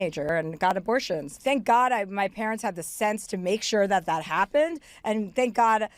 teenager and got abortions. Thank God my parents had the sense to make sure that happened. And thank God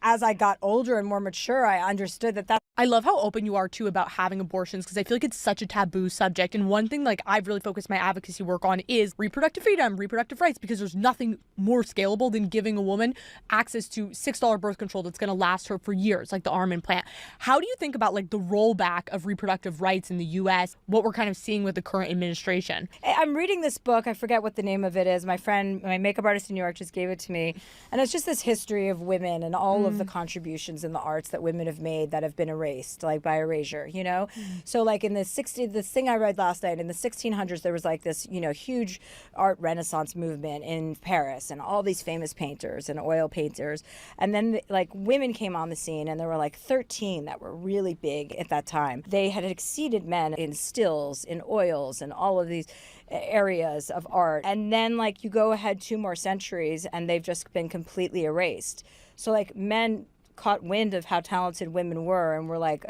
as I got older and more mature, I understood that I love how open you are too about having abortions, because I feel like it's such a taboo subject. And one thing like I've really focused my advocacy work on is reproductive freedom, reproductive rights, because there's nothing more scalable than giving a woman access to $6 birth control that's going to last her for years, like the arm implant. How do you think about like the rollback of reproductive rights in the US, what we're kind of seeing with the current administration? I'm reading this book. I forget what the name of it is. My friend, my makeup artist in New York, just gave it to me. And it's just this history of women and all of the contributions in the arts that women have made that have been erased, like by erasure, you know? So like in this thing I read last night, in the 1600s, there was like this, huge art renaissance movement in Paris and all these famous painters and oil painters. And then like women came on the scene, and there were like 13 that were really big at that time. They had exceeded men in stills, in oils, and all of these areas of art. And then like you go ahead 2 more centuries and they've just been completely erased. So like men caught wind of how talented women were and were like,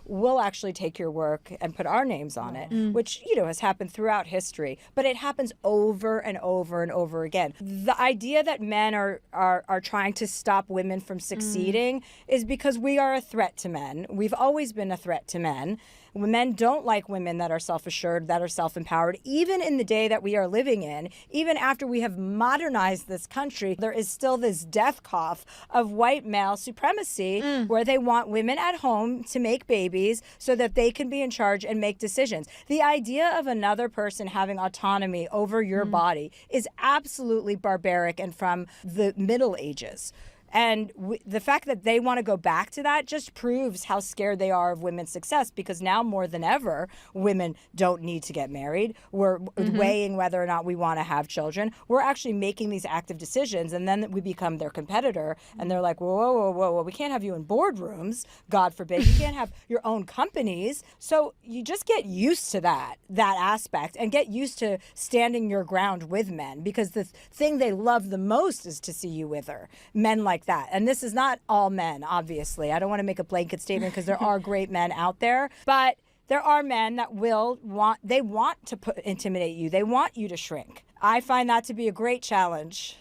we'll actually take your work and put our names on it, which, has happened throughout history. But it happens over and over and over again. The idea that men are trying to stop women from succeeding is because we are a threat to men. We've always been a threat to men. Men don't like women that are self-assured, that are self-empowered. Even in the day that we are living in, even after we have modernized this country, there is still this death cough of white male supremacy where they want women at home to make babies so that they can be in charge and make decisions. The idea of another person having autonomy over your body is absolutely barbaric and from the Middle Ages. And the fact that they want to go back to that just proves how scared they are of women's success, because now more than ever, women don't need to get married. We're weighing whether or not we want to have children. We're actually making these active decisions, and then we become their competitor. And they're like, whoa, we can't have you in boardrooms, God forbid. You can't have your own companies. So you just get used to that aspect, and get used to standing your ground with men, because the thing they love the most is to see you wither. Men like that. And this is not all men, obviously. I don't want to make a blanket statement, because there are great men out there, but there are men that want to intimidate you. They want you to shrink. I find that to be a great challenge.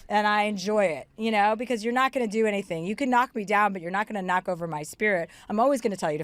And I enjoy it, because you're not going to do anything. You can knock me down, but you're not going to knock over my spirit. I'm always going to tell you to